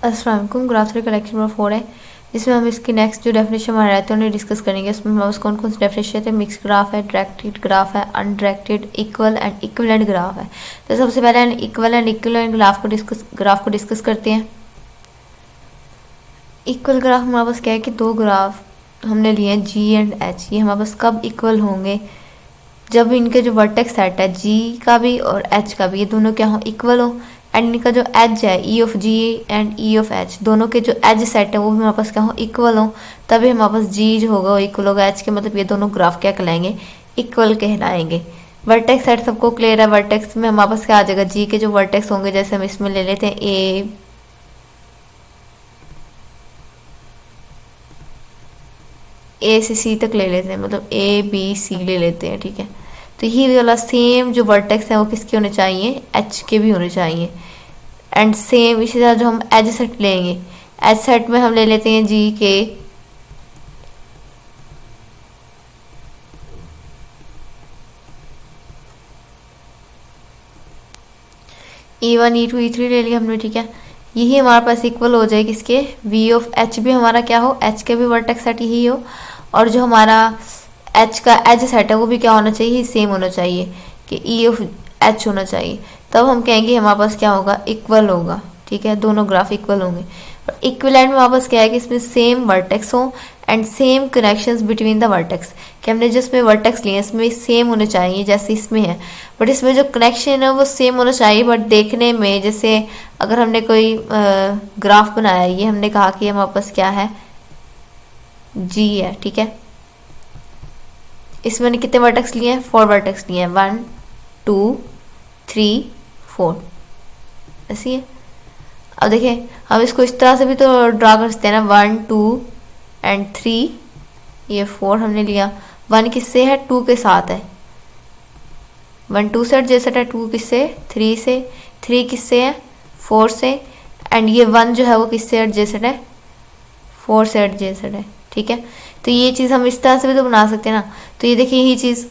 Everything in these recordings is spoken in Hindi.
अस्सलाम वालेकुम। ग्राफ थ्योरी का लेक्चर नंबर 4 है, जिसमें हम इसकी नेक्स्ट जो डेफिनेशन हमारे रहते हैं उन्हें डिस्कस करेंगे। उसमें हमारे पास कौन कौन से डेफिनेशन है। मिक्स ग्राफ है, डायरेक्टेड ग्राफ है, undirected, equal and equivalent graph है। तो सबसे पहले हम इक्वल एंड इक्विवेलेंट ग्राफ को डिस्कस करते हैं। इक्वल ग्राफ हमारे पास क्या है कि दो ग्राफ हमने लिए हैं जी एंड एच। ये हमारे पास कब इक्वल होंगे? जब इनके जो वर्टेक्स सेट है जी का भी और एच का भी, ये दोनों क्या हो? इक्वल हो। एंड इनका जो एज है E of G and E of H, दोनों के जो एज सेट है वो भी हमारे पास क्या हो? इक्वल हो। तभी हमारे पास जी जो होगा वो इक्वल होगा एच के, मतलब ये दोनों ग्राफ क्या कहलाएंगे? इक्वल कहलाएंगे। वर्टेक्स सेट सबको क्लियर है। वर्टेक्स में हमारे पास क्या आ जाएगा? जी के जो वर्टेक्स होंगे, जैसे हम इसमें ले लेते हैं ए से सी तक ले लेते हैं, मतलब ए बी सी ले लेते हैं, ठीक है। तो ये वाला सेम जो वर्टेक्स है वो किसके होने चाहिए? एच के भी होने चाहिए। एंड सेम इसी तरह जो हम एज सेट लेंगे, एज सेट में हम ले लेते हैं जी के E1 E2 E3 ले लिया हमने, ठीक है। यही हमारे पास इक्वल हो जाए किसके? V ऑफ एच भी हमारा क्या हो? एच के भी वर्टेक्स सेट यही हो। और जो हमारा एच का एज सेट है वो भी क्या होना चाहिए? सेम होना चाहिए कि ई ऑफ एच होना चाहिए। तब हम कहेंगे हमारे पास क्या होगा? इक्वल होगा, ठीक है। दोनों ग्राफ इक्वल होंगे। और इक्विवेलेंट में हमारे पास क्या है कि इसमें सेम वर्टेक्स हो and same connections between the vertex. कि हमने जिसमें वर्टेक्स लिए इसमें सेम होने चाहिए जैसे इसमें है, बट इसमें जो कनेक्शन है वो सेम होना चाहिए। बट देखने में, जैसे अगर हमने कोई ग्राफ बनाया, ये हमने कहा कि हमारे पास क्या है? जी है, ठीक है। इसमें कितने वर्टेक्स लिए हैं? 4 वर्टेक्स लिए हैं, 1 2 3 4, ऐसी है। अब देखिए हम इसको इस तरह से भी तो ड्रा कर सकते हैं ना, 1 2 एंड 3, ये 4 हमने लिया। 1 किससे है? 2 के साथ है। 1 2 से एडजेसेंट है, 2 किससे? 3 से। 3 किससे है? 4 से। एंड ये 1 जो है वो किससे एडजेसेंट है? 4 से एडजेसेंट है, ठीक है। तो ये चीज़ हम इस तरह से भी तो बना सकते हैं ना। तो ये देखिए यही चीज़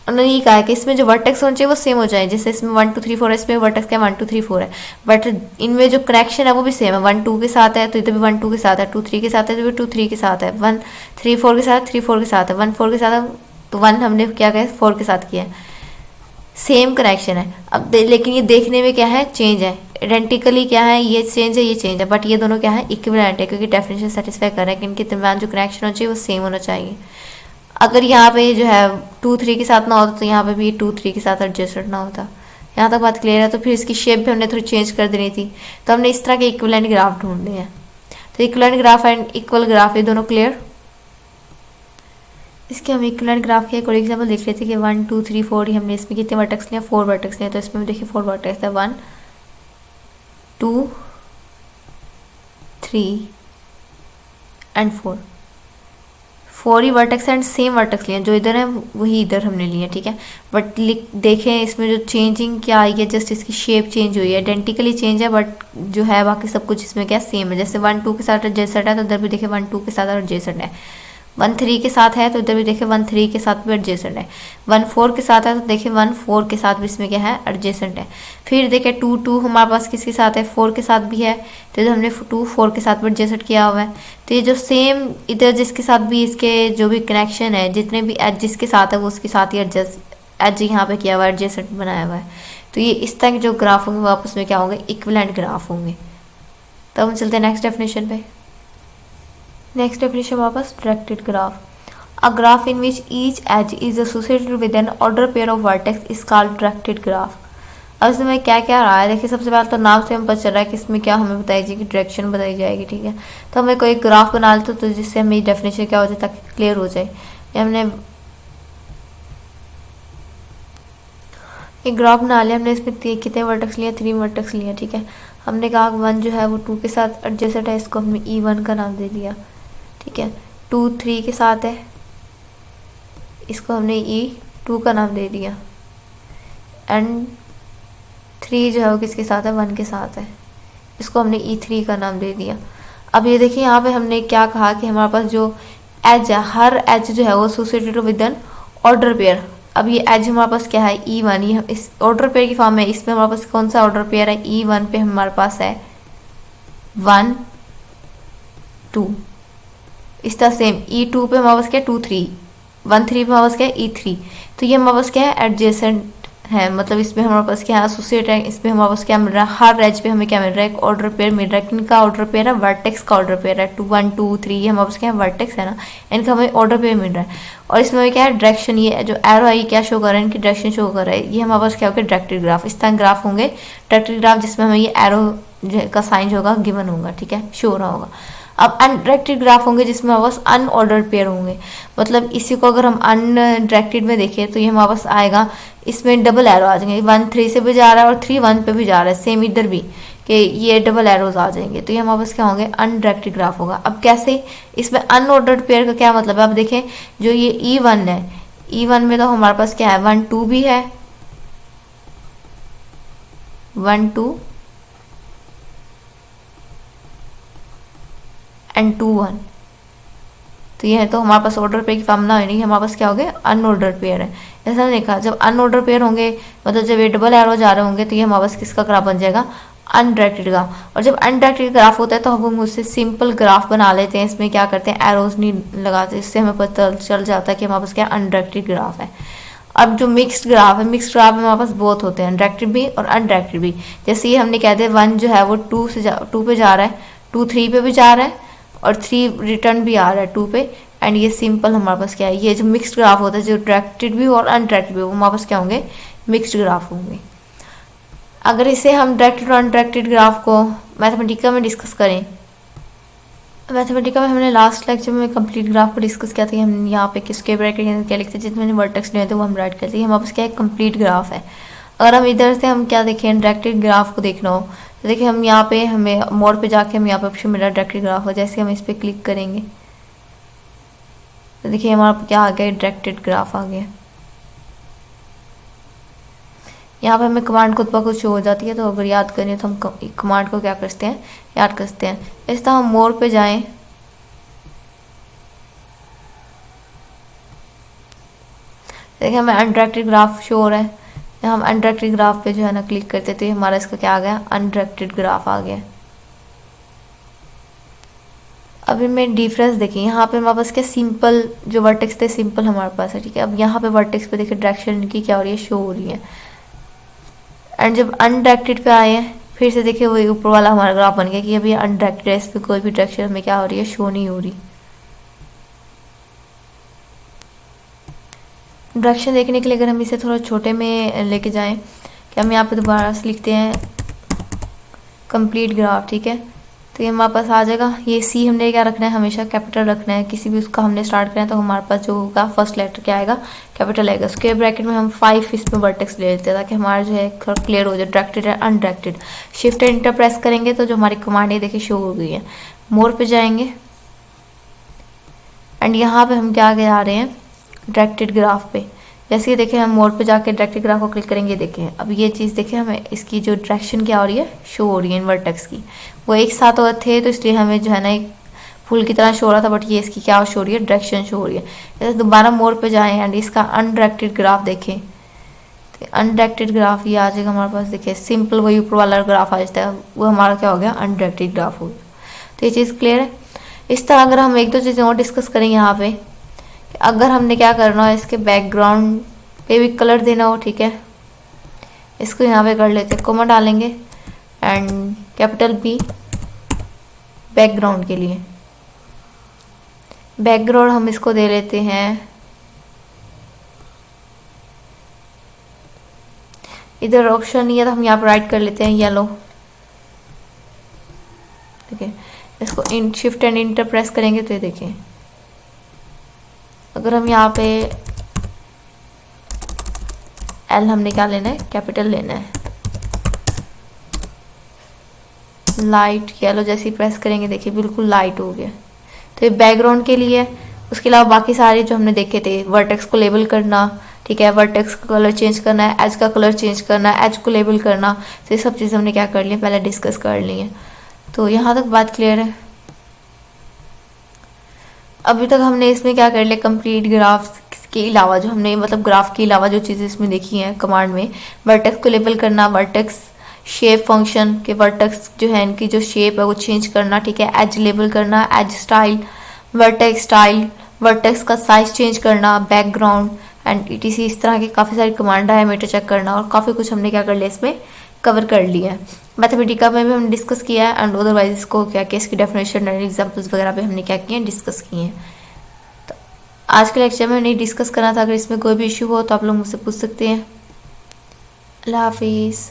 उन्होंने ये कहा है कि इसमें जो वर्टेक्स होने चाहिए वो सेम हो जाए। जैसे इसमें 1 2 3 4 है, इसमें वर्टेक्स क्या 1 2 3 4 है, बट इनमें जो कनेक्शन है वो भी सेम है। 1 2 के साथ है तो इधर भी 1 2 के साथ है, 2 3 के साथ है तो भी 2 3 के साथ है, 1 3 4 के साथ 3 4 के साथ है, 1 4 के साथ है तो 1 हमने क्या किया? 4 के साथ किया है। सेम कनेक्शन है। अब लेकिन ये देखने में क्या है? चेंज है। आइडेंटिकली क्या है? ये चेंज है, ये चेंज है, बट ये दोनों क्या है? इक्विवेलेंट है, क्योंकि डेफिनेशन सेटिस्फाई कर रहा है कि इनके दरमियान जो कनेक्शन होना चाहिए वो सेम होना चाहिए। अगर यहाँ पे जो है 2 3 के साथ ना होता तो यहाँ पे भी 2 3 के साथ एडजस्टेड ना होता। यहाँ तक बात क्लियर है। तो फिर इसकी शेप भी हमने थोड़ी चेंज कर देनी थी। तो हमने इस तरह के इक्विवेलेंट ग्राफ ढूंढने हैं। तो equivalent graph and equal graph ये दोनों क्लियर। इसके हम इक्विवेलेंट ग्राफ के एक और एग्जाम्पल देख लेते हैं कि 1 2 3 4 ही हमने इसमें कितने वर्टेक्स लिए? 4 वर्टेक्स लिए। तो इसमें देखिए 4 वर्टेक्स है, 1 2 3 and 4 he vertex and same vertex लिए, जो इधर है वही इधर हमने लिए, ठीक है। बट देखें इसमें जो चेंजिंग क्या आई है, जस्ट इसकी शेप चेंज हुई है। आइडेंटिकली चेंज है, बट जो है बाकी सब कुछ इसमें क्या सेम है। जैसे 1 2 के साथ एडजेसेंट है तो इधर भी देखे 1 2 के साथ एडजेसेंट है। 1 3 के साथ है तो इधर भी देखे 1 3 के साथ भी एडजेसेंट है। 1 4 के साथ है तो देखे 1 4 के साथ भी इसमें क्या है? एडजेसेंट है। फिर देखे 2 2 हमारे पास किसके साथ है? 4 के साथ भी है, तो इधर हमने 2 4 के साथ भी एडजेसेंट किया हुआ है। तो ये जो सेम इधर जिसके साथ भी इसके जो भी कनेक्शन है, जितने भी एज जिसके साथ है वो उसके साथ ही एडजस्ट एज यहाँ पे किया हुआ है, एडजेसेंट बनाया हुआ है। तो ये इस तरह के जो ग्राफ होंगे वो आपस में क्या होंगे? इक्विवेलेंट ग्राफ होंगे। तो हम चलते हैं नेक्स्ट डेफिनेशन पे। नेक्स्ट डेफिनेशन वापस directed graph. A graph in which each edge is associated with an order pair of vertex is called directed graph. अब इसमें क्या क्या रहा है? देखिए सबसे पहले तो नाम से हम पता चल रहा है कि इसमें क्या हमें बताई जाएगी? डायरेक्शन बताई जाएगी, ठीक है। तो हमें कोई ग्राफ बना लेते तो जिससे हमें डेफिनेशन क्या हो जाए ताकि क्लियर हो जाए। हमने एक ग्राफ बना लिया, हमने इसमें कितने वर्टेक्स लिया? 3 वर्टेक्स लिया, ठीक है। हमने कहा 1 जो है वो 2 के साथ एडजेसेंट है, इसको हमने E1 का नाम दे दिया, ठीक है। 2 3 के साथ है, इसको हमने E2 का नाम दे दिया। एंड 3 जो है वो किसके साथ है? 1 के साथ है, इसको हमने E3 का नाम दे दिया। अब ये देखिए यहाँ पे हमने क्या कहा कि हमारे पास जो एज है, हर एज जो है वो associated with an order pair. अब ये एज हमारे पास क्या है? E1, ये इस ऑर्डर पेयर की फॉर्म है। इसमें हमारे पास कौन सा ऑर्डर पेयर है? E1 पे हमारे पास है 1 2। इस तरह सेम E2 पे हमारे पास क्या 2 3, 1 3 पे हमारे पास क्या है E3। तो ये हमारे पास क्या है एडजेसेंट है, मतलब इसमें हमारे पास क्या है एसोसिएट है। इसमें हमारे पास क्या मिल रहा है, हर एज पे हमें क्या मिल रहा है, एक ऑर्डर पेयर मिल रहा है। किनका ऑर्डर पेयर है, वर्टेक्स का ऑर्डर पेयर है। 2 1 2 3 ये हमारे पास क्या है वर्टेक्स है ना, इनका हमें ऑर्डर पेयर मिल रहा है। और इसमें हमें क्या है डायरेक्शन, ये जो एरो आई क्या शो कर रहा है, इनकी डायरेक्शन शो कर रहा है। ये हमारे पास क्या होगा डायरेक्टेड ग्राफ। इस तरह ग्राफ होंगे डायरेक्टेड ग्राफ जिसमें हमें ये एरो का साइन जो होगा गिवन होगा, ठीक है, शो हो रहा होगा। अब अनडायरेक्टेड ग्राफ होंगे जिसमें हमारे पास अनऑर्डर्ड पेयर होंगे। मतलब इसी को अगर हम अनडायरेक्टेड में देखें तो ये हमारे पास आएगा, इसमें डबल एरो आ जाएंगे, 1 3 से भी जा रहा है और 3 1 पे भी जा रहा है, सेम इधर भी कि ये डबल एरोज आ जाएंगे। तो ये हमारे पास क्या होंगे अनडायरेक्टेड ग्राफ होगा। अब कैसे, इसमें अनऑर्डर्ड पेयर का क्या मतलब है, अब देखें जो ये E1 है, E1 में तो हमारे पास क्या है 1 2 भी है, 1 2 एंड 2 1। तो ये है तो हमारे पास ऑर्डर पेयर की फॉर्मूला है नहीं, हमारे पास क्या हो गया अनऑर्डर्ड पेयर है। ऐसा नहीं लिखा, जब अनऑर्डर पेयर होंगे मतलब जब ये डबल एरो जा रहे होंगे तो ये हमारे पास किसका ग्राफ बन जाएगा अनडायरेक्टेड ग्राफ। और जब अनडायरेक्टेड ग्राफ होता है तो हम उससे सिंपल ग्राफ बना लेते हैं, इसमें क्या करते हैं एरोज नहीं लगाते, इससे हमें पता चल जाता है कि हमारे पास क्या अनडायरेक्टेड ग्राफ है। अब जो मिक्स्ड ग्राफ है, मिक्स्ड ग्राफ में हमारे पास बहुत होते हैं, डायरेक्टेड भी और अनडायरेक्टेड भी। जैसे ये हमने कहते हैं 1 जो है वो 2 पे जा रहा है, 2 3 पे भी जा रहा है और 3 रिटर्न भी आ रहा है 2 पे। एंड ये सिंपल हमारे पास क्या है, ये जो मिक्स्ड ग्राफ होता है जो डायरेक्टेड भी और अनडायरेक्टेड भी, वो हमारे पास क्या होंगे मिक्स्ड ग्राफ होंगे। अगर इसे हम डायरेक्टेड और अनडायरेक्टेड ग्राफ को मैथमेटिका में डिस्कस करें, मैथमेटिका में हमने लास्ट लेक्चर में कंप्लीट ग्राफ को डिस्कस किया था कि हम यहाँ पे किसके ब्रैकेट क्या लिखते हैं, जितने वर्टेक्स नहीं होते वो हम राइट करते हैं, हमारे पास क्या है कंप्लीट ग्राफ है। अगर हम इधर से हम क्या देखें डायरेक्टेड ग्राफ को देखना हो तो देखिए हम यहाँ पे हमें मोड पे जाके हम यहाँ पे ऑप्शन मिला डायरेक्टेड ग्राफ हो, जैसे हम इस पर क्लिक करेंगे तो देखिए हमारा क्या आ गया डायरेक्टेड ग्राफ आ गया। यहाँ पे हमें कमांड खुद ब खुद शो हो जाती है, तो अगर याद करें तो हम कमांड को क्या करते हैं याद करते हैं। इस तरह हम मोर पे जाएं, देखिए हमें अनडायरेक्टेड ग्राफ शो हो रहा है। हम अनडायरेक्टेड ग्राफ पे जो है ना क्लिक करते तो हमारा इसका क्या आ गया अनडायरेक्टेड ग्राफ आ गया। अभी मैं डिफरेंस देखिए, यहाँ पे हमारे पास क्या सिंपल जो वर्टेक्स थे सिंपल हमारे पास है, ठीक है। अब यहाँ पे वर्टेक्स पे देखिए डायरेक्शन की क्या हो रही है शो हो रही है। एंड जब अनडायरेक्टेड पे आए हैं फिर से देखिए वही ऊपर वाला हमारा ग्राफ बन गया कि अभी अनडायरेक्टेड है, इस पर कोई भी डायरेक्शन हमें क्या हो रही है शो नहीं हो रही। डायरेक्शन देखने के लिए अगर हम इसे थोड़ा छोटे में लेके जाएं कि हम यहाँ पे दोबारा से लिखते हैं कंप्लीट ग्राफ, ठीक है। तो ये हमारे पास आ जाएगा। ये सी हमने क्या रखना है हमेशा कैपिटल रखना है, किसी भी उसका हमने स्टार्ट करना है तो हमारे पास जो होगा फर्स्ट लेटर क्या आएगा कैपिटल आएगा। स्क्वायर ब्रैकेट में हम 5 इसमें वर्टेक्स ले लेते हैं ताकि हमारा जो है थोड़ा क्लियर हो जाए डायरेक्टेड है undirected. Shift and enter press करेंगे तो जो हमारी कमांड है देखिए शो हो गई है। मोर पे जाएंगे एंड यहाँ पे हम क्या आ रहे हैं डायरेक्टेड ग्राफ पे। जैसे ये देखें हम मोड पे जाके डायरेक्टेड ग्राफ को क्लिक करेंगे, देखें अब ये चीज़ देखें हमें इसकी जो डायरेक्शन क्या हो रही है शो हो रही है इन वर्टेक्स की। वो एक साथ और थे तो इसलिए हमें जो है ना एक फुल की तरह शो हो रहा था, बट ये इसकी क्या शो हो रही है डायरेक्शन शो हो रही है। जैसे दोबारा मोड पे जाएँ एंड इसका अनडायरेक्टेड ग्राफ देखें तो अनडायरेक्टेड ग्राफ ये आ जाएगा हमारे पास। देखिए सिंपल वही ऊपर वाला ग्राफ आ जाता है, वो हमारा क्या हो गया अनडायरेक्टेड ग्राफ हो गया। तो ये चीज़ क्लियर है। इस तरह अगर हम एक दो चीज़ें और डिस्कस करें यहाँ पे, अगर हमने क्या करना हो इसके बैकग्राउंड पे भी कलर देना हो, ठीक है, इसको यहाँ पे कर लेते हैं, कोमा डालेंगे एंड कैपिटल पी बैकग्राउंड के लिए। बैकग्राउंड हम इसको दे लेते हैं, इधर ऑप्शन नहीं है तो हम यहाँ पे राइट कर लेते हैं येलो, ठीक है। इसको इन शिफ्ट एंड इंटर प्रेस करेंगे तो ये देखें अगर हम यहाँ पे एल हमने क्या लेना है कैपिटल लेना है, लाइट येलो जैसे ही प्रेस करेंगे देखिए बिल्कुल लाइट हो गया। तो ये बैकग्राउंड के लिए। उसके अलावा बाकी सारे जो हमने देखे थे वर्टेक्स को लेबल करना, ठीक है, वर्टेक्स का कलर चेंज करना है, एज का कलर चेंज करना है, एज को लेबल करना, तो ये सब चीज़ हमने क्या कर लिया पहले डिस्कस कर ली है। तो यहाँ तक बात क्लियर है। अभी तक हमने इसमें क्या कर लिया कंप्लीट ग्राफ के अलावा जो हमने मतलब ग्राफ के अलावा जो चीज़ें इसमें देखी हैं कमांड में, वर्टेक्स को लेबल करना, वर्टेक्स शेप फंक्शन के वर्टेक्स जो है इनकी जो शेप है वो चेंज करना, ठीक है, एज लेबल करना, एज स्टाइल, स्टाइल, वर्टेक्स का साइज चेंज करना, बैकग्राउंड एंड ईटीसी, इस तरह के काफ़ी सारी कमांड, डायमीटर चेक करना और काफ़ी कुछ हमने क्या कर लिया इसमें कवर कर लिया है। मैथमेटिका में भी हमने डिस्कस किया है एंड अदरवाइज इसको क्या किया, इसकी डेफिनेशन एंड एग्जाम्पल्स वगैरह भी हमने क्या किए हैं, डिस्कस किए हैं। तो आज के लेक्चर में नहीं डिस्कस करना था, अगर इसमें कोई भी इशू हो तो आप लोग मुझसे पूछ सकते हैं। अल्लाह हाफिज़।